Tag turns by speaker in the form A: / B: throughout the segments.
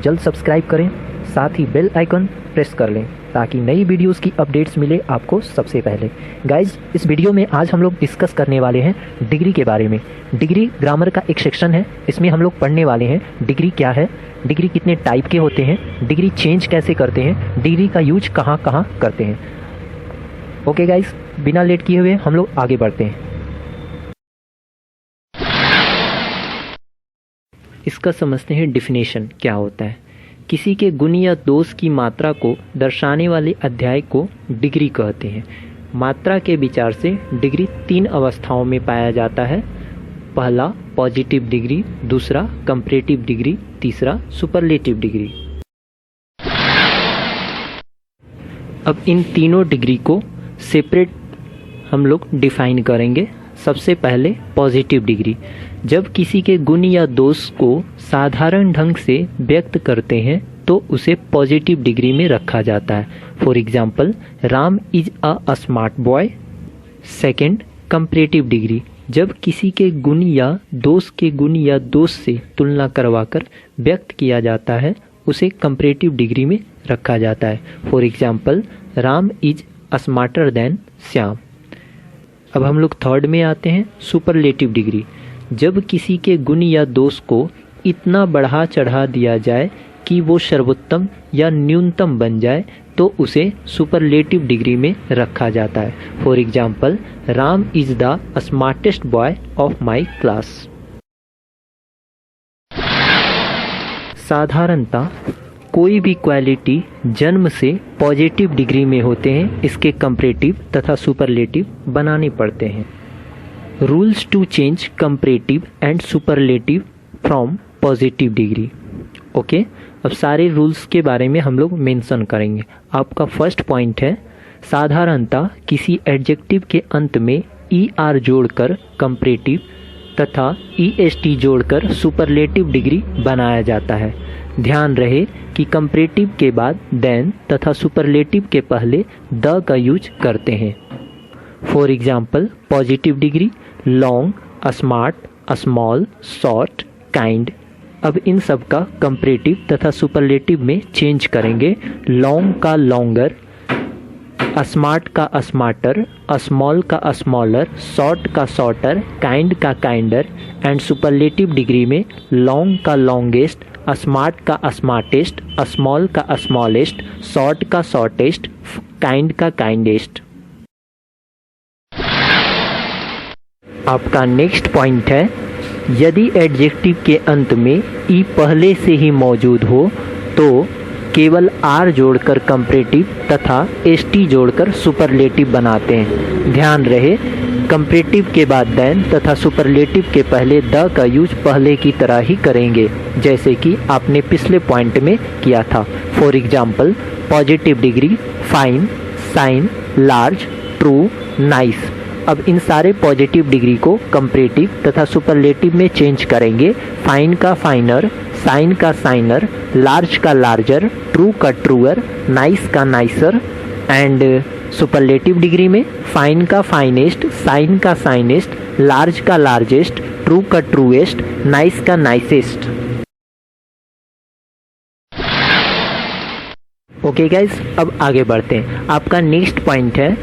A: जल्द सब्सक्राइब करें, साथ ही बेल आइकन प्रेस कर लें ताकि नई वीडियोस की अपडेट्स मिले आपको सबसे पहले। गाइज, इस वीडियो में आज हम लोग डिस्कस करने वाले हैं डिग्री के बारे में। डिग्री ग्रामर का एक सेक्शन है, इसमें हम लोग पढ़ने वाले हैं डिग्री क्या है, डिग्री कितने टाइप के होते हैं, डिग्री चेंज कैसे करते हैं, डिग्री का यूज कहाँ कहाँ करते हैं। ओके गाइज, बिना लेट किए हुए हम लोग आगे बढ़ते हैं। इसका समझते हैं डिफिनेशन क्या होता है। किसी के गुण या दोष की मात्रा को दर्शाने वाले अध्याय को डिग्री कहते हैं। मात्रा के विचार से डिग्री 3 अवस्थाओं में पाया जाता है। पहला पॉजिटिव डिग्री, दूसरा कंपैरेटिव डिग्री, तीसरा सुपरलेटिव डिग्री। अब इन तीनों डिग्री को सेपरेट हम लोग डिफाइन करेंगे। सबसे पहले पॉजिटिव डिग्री, जब किसी के गुण या दोष को साधारण ढंग से व्यक्त करते हैं तो उसे पॉजिटिव डिग्री में रखा जाता है। For example, Ram is a smart boy. Second, comparative degree, जब किसी के गुण या दोष से तुलना करवाकर व्यक्त किया जाता है उसे कंपैरेटिव डिग्री में रखा जाता है। For example, Ram is smarter than Shyam. अब हम लोग थर्ड में आते हैं, सुपरलेटिव डिग्री, जब किसी के गुण या दोष को इतना बढ़ा चढ़ा दिया जाए कि वो सर्वोत्तम या न्यूनतम बन जाए तो उसे सुपरलेटिव डिग्री में रखा जाता है। For example, Ram is the smartest boy of my class. साधारणतः कोई भी क्वालिटी जन्म से पॉजिटिव डिग्री में होते हैं, इसके कंपैरेटिव तथा सुपरलेटिव बनाने पड़ते हैं। Rules to change comparative and superlative from positive degree. Okay, अब सारे रूल्स के बारे में हम लोग मेंशन करेंगे। आपका फर्स्ट पॉइंट है, साधारणतः किसी एडजेक्टिव के अंत में ER जोड़कर कंपैरेटिव तथा EST जोड़कर सुपरलेटिव डिग्री बनाया जाता है। ध्यान रहे कि कंपैरेटिव के बाद देन तथा सुपरलेटिव के पहले द का यूज करते हैं। For example, positive degree long, smart, small, short, kind. अब इन सब का कंपैरेटिव तथा सुपरलेटिव में चेंज करेंगे। लॉन्ग का लॉन्गर, स्मार्ट का स्मार्टर, स्मॉल का स्मॉलर, शॉर्ट का शॉर्टर, काइंड का काइंडर एंड सुपरलेटिव डिग्री में लॉन्ग का लॉन्गेस्ट, स्मार्ट का स्मार्टेस्ट, स्मॉल का स्मॉलेस्ट, शॉर्ट का शॉर्टेस्ट, काइंड का काइंडेस्ट। आपका नेक्स्ट पॉइंट है, यदि एडजेक्टिव के अंत में ई पहले से ही मौजूद हो तो केवल R जोड़कर कंपैरेटिव तथा ST जोड़कर सुपरलेटिव बनाते हैं। ध्यान रहे, कंपैरेटिव के बाद देन तथा सुपरलेटिव के पहले द का यूज पहले की तरह ही करेंगे जैसे कि आपने पिछले पॉइंट में किया था। For example, positive degree fine, sign, large, true, nice. अब इन सारे पॉजिटिव डिग्री को कंपैरेटिव तथा सुपरलेटिव में चेंज करेंगे। फाइन का फाइनर, साइन का साइनर, लार्ज का लार्जर, ट्रू का ट्रूअर, नाइस का नाइसर एंड सुपरलेटिव डिग्री में फाइन का फाइनेस्ट, साइन का साइनेस्ट, लार्ज का लार्जेस्ट, ट्रू का ट्रूएस्ट, नाइस का नाइसेस्ट। ओके गाइज, अब आगे बढ़ते हैं। आपका नेक्स्ट पॉइंट है,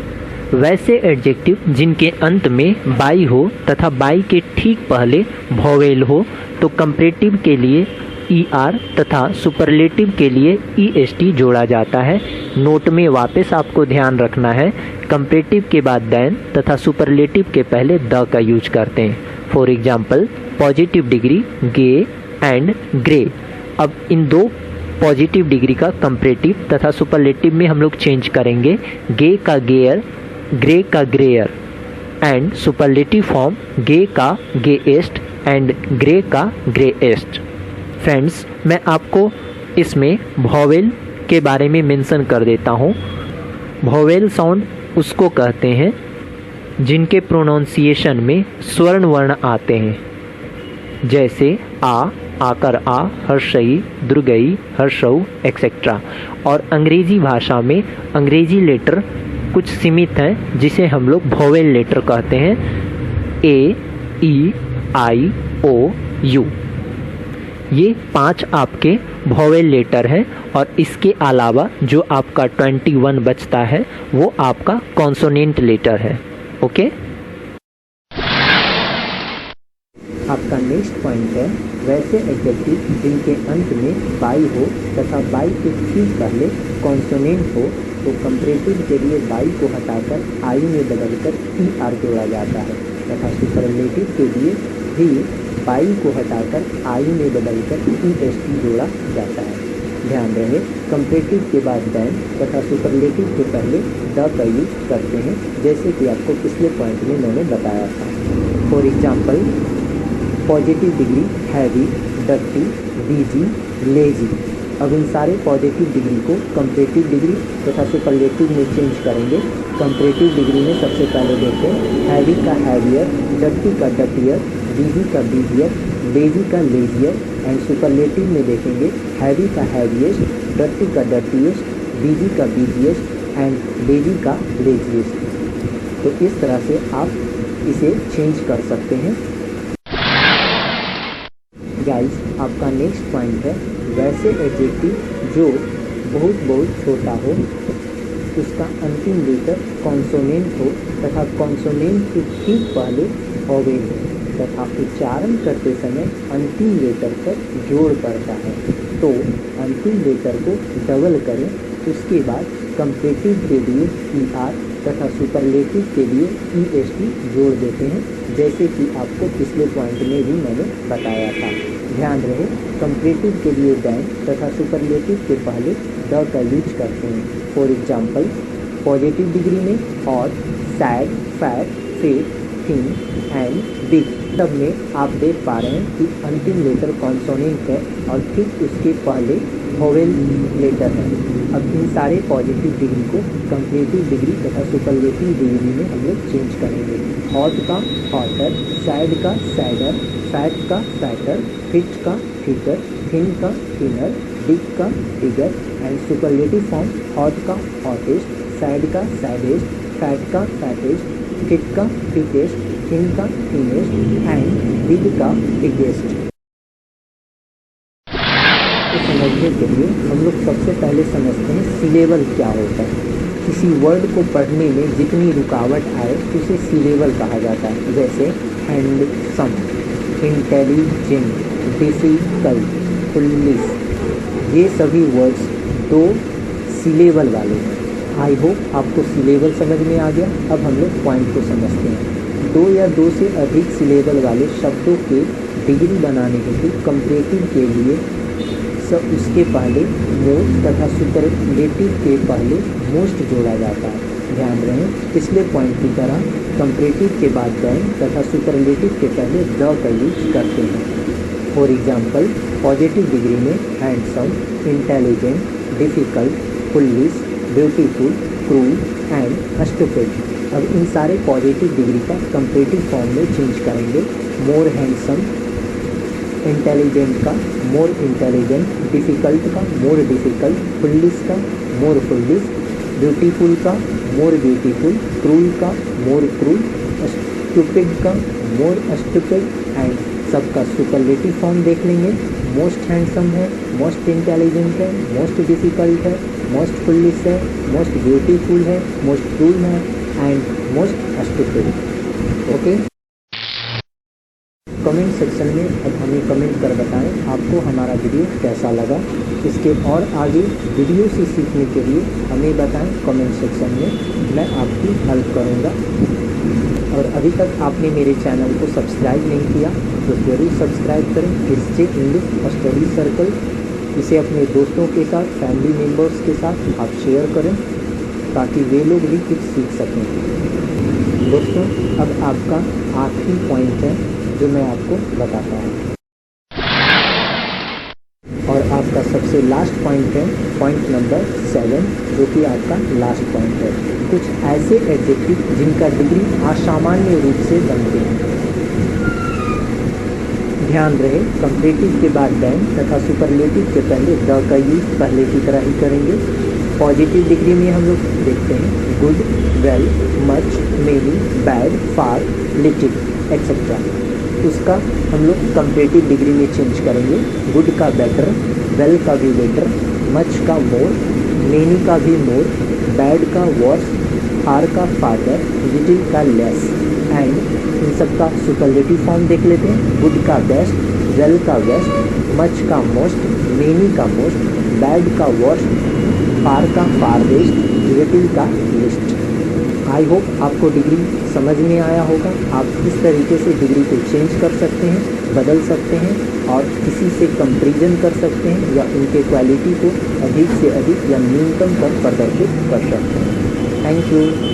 A: वैसे एडजेक्टिव जिनके अंत में बाई हो तथा बाई के ठीक पहले वोवेल हो तो कंपैरेटिव के लिए ER तथा सुपरलेटिव के लिए EST जोड़ा जाता है। नोट में वापस आपको ध्यान रखना है, कंपैरेटिव के बाद देन तथा सुपरलेटिव के पहले द का यूज करते हैं। For example, positive degree gay and grey. अब इन दो पॉजिटिव डिग्री का कंपैरेटिव तथा सुपरलेटिव में हम लोग चेंज करेंगे। गे का गेयर, ग्रे का ग्रेयर एंड सुपरलेटिव फॉर्म गे का गेएस्ट एंड ग्रे का ग्रेएस्ट। फ्रेंड्स, मैं आपको इसमें वोवेल के बारे में मेंशन कर देता हूँ। वोवेल साउंड उसको कहते हैं जिनके प्रोनाउंसिएशन में स्वर्ण वर्ण आते हैं, जैसे आकर आ, हर्षई, दुर्गई, हर्षऊ एक्सेट्रा। और अंग्रेजी भाषा में अंग्रेजी लेटर कुछ सीमित हैं जिसे हम लोग वोवेल लेटर कहते हैं, A, E, I, O, U। ये 5 आपके वोवेल लेटर है और इसके अलावा जो आपका 21 बचता है वो आपका कॉन्सोनेंट लेटर है। ओके, आपका नेक्स्ट पॉइंट है वैसे एडजेक्टिव जिनके अंत में बाई हो तथा बाई के ठीक पहले कॉन्सोनेंट हो तो कंपैरेटिव के लिए बाई को हटाकर आई में बदलकर ई आर जोड़ा जाता है तथा सुपरलेटिव के लिए भी बाई को हटाकर आई में बदलकर ई एस टी जोड़ा जाता है। ध्यान रहे, कंपैरेटिव के बाद दैन तथा सुपरलेटिव के पहले द का यूज करते हैं, जैसे कि आपको पिछले पॉइंट में मैंने बताया था। For example, positive degree heavy, dirty, busy, lazy. अब इन सारे पॉजिटिव डिग्री को कंपैरेटिव डिग्री तथा सुपरलेटिव में चेंज करेंगे। कंपैरेटिव डिग्री में सबसे पहले देखते हैं हैवी का हैवियर, डर्टी का डर्टियर, बीजी का बीजियर, लेजी का लेजियर एंड सुपरलेटिव में देखेंगे हैवी का हैवीएस्ट, डर्टी का डर्टीएस्ट, बीजी का बीजीएस्ट एंड लेजी का लेजीएस्ट। तो इस तरह से आप इसे चेंज कर सकते हैं। गाइस, आपका नेक्स्ट पॉइंट है वैसे एडजेक्टिव जो बहुत छोटा हो, उसका अंतिम लेटर कॉन्सोनेंट हो तथा कॉन्सोनेंट के ठीक पहले वोवेल हो तथा उच्चारण करते समय अंतिम लेटर पर जोड़ पड़ता है तो अंतिम लेटर को डबल करें। उसके बाद कंपैरेटिव के लिए ई आर तथा सुपरलेटिव के लिए ई एस टी जोड़ देते हैं, जैसे कि आपको पिछले पॉइंट में भी मैंने बताया था। ध्यान रहे, कंपैरेटिव के लिए दैन तथा सुपरलेटिव के पहले द का यूज करते हैं। फॉर एग्जाम्पल, पॉजिटिव डिग्री में hot, sad, fat, fit, thin and big सब में आप देख पा रहे हैं कि अंतिम लेटर कॉन्सोनेंट है और ठीक उसके पहले वोवेल लेटर है। अब इन सारे पॉजिटिव डिग्री को कंपैरेटिव डिग्री तथा सुपरलेटिव डिग्री में हम लोग चेंज करेंगे। हॉट का हॉटर, सैड का सैडर, फैट का फैटर, फिट का फिटर, थिन का थिनर, बिग का bigger and superlative form hot का हॉटेस्ट, सैड का सैडेस्ट, फैट का फैटेस्ट, फिट का फिटेस्ट, थिन का थिनेस्ट एंड बिग का बिगेस्ट। तो समझने के लिए हम लोग सबसे पहले समझते हैं सिलेबल क्या होता है। किसी वर्ड को पढ़ने में जितनी रुकावट आए उसे सिलेबल कहा जाता है, जैसे हैंडसम, इंटेलिजेंट, डिफिकल्ट, फुलिश। ये सभी वर्ड्स 2 सिलेबल वाले हैं। आई होप आपको सिलेबल समझ में आ गया। अब हम लोग पॉइंट को समझते हैं। 2 या 2 से अधिक सिलेबल वाले शब्दों के डिग्री बनाने हेतु कंपैरेटिव के लिए उसके पहले मोस्ट तथा सुपरलेटिव के पहले मोस्ट जोड़ा जाता है। ध्यान रहे, पिछले पॉइंट की तरह कंपैरेटिव के बाद दैन तथा सुपरलेटिव के पहले द का यूज करते हैं। फॉर एग्जाम्पल, पॉजिटिव डिग्री में handsome, intelligent, difficult, foolish, beautiful, cruel and stupid. अब इन सारे पॉजिटिव डिग्री का कंपैरेटिव फॉर्म में चेंज करेंगे। मोर हैंडसम, इंटेलिजेंट का मोर इंटेलिजेंट, डिफ़िकल्ट का मोर डिफ़िकल्ट, फुलिश का मोर फुलिश, ब्यूटीफुल का मोर ब्यूटीफुल, क्रूल का मोर क्रूल, स्टूपिड का मोर स्टूपिड एंड सबका सुपरलेटिव फॉर्म देख लेंगे। मोस्ट हैंडसम है, मोस्ट इंटेलिजेंट है, मोस्ट डिफ़िकल्ट है, मोस्ट फुलिश है, मोस्ट ब्यूटीफुल है, मोस्ट क्रूल है and most stupid. Okay, comment section में अब हमें कमेंट कर बताएं आपको हमारा वीडियो कैसा लगा। इसके और आगे वीडियो से सीखने के लिए हमें बताएं कमेंट सेक्शन में, मैं आपकी हेल्प करूंगा। और अभी तक आपने मेरे चैनल को सब्सक्राइब नहीं किया तो ज़रूर सब्सक्राइब करें। हिस्ट्री इंग्लिश स्टडी सर्कल, इसे अपने दोस्तों के साथ, फैमिली मेम्बर्स के साथ आप शेयर करें ताकि वे लोग भी कुछ सीख सकें। दोस्तों, अब आपका आखिरी पॉइंट है जो मैं आपको बताता हूँ, और आपका सबसे लास्ट पॉइंट है पॉइंट नंबर 7, जो कि आपका लास्ट पॉइंट है। कुछ ऐसे एडजेक्टिव जिनका डिग्री असामान्य रूप से बनते हैं। ध्यान रहे, कंपैरेटिव के बाद दैन तथा सुपरलेटिव के पहले द का यूज पहले की तरह ही करेंगे। पॉजिटिव डिग्री में हम लोग देखते हैं good, well, much, many, bad, far, little etcetera. उसका हम लोग कंपेरेटिव डिग्री में चेंज करेंगे। गुड का बेटर, वेल का भी बेटर, मच का मोर, मेनी का भी मोर, बैड का वर्स, फार का फादर, लिटिल का लेस। एंड इन सब का सुपरलेटिव फॉर्म देख लेते हैं। गुड का बेस्ट, वेल का वेस्ट, मच का मोस्ट, मेनी का मोस्ट, बैड का वर्स्ट, फार का फारवेस्ट, लिटिल का लिस्ट। आई होप आपको डिग्री समझ में आया होगा। आप इस तरीके से डिग्री को चेंज कर सकते हैं, बदल सकते हैं और किसी से कंपेरिजन कर सकते हैं या उनके क्वालिटी को अधिक से अधिक या न्यूनतम तक प्रदर्शित कर सकते हैं। Thank you.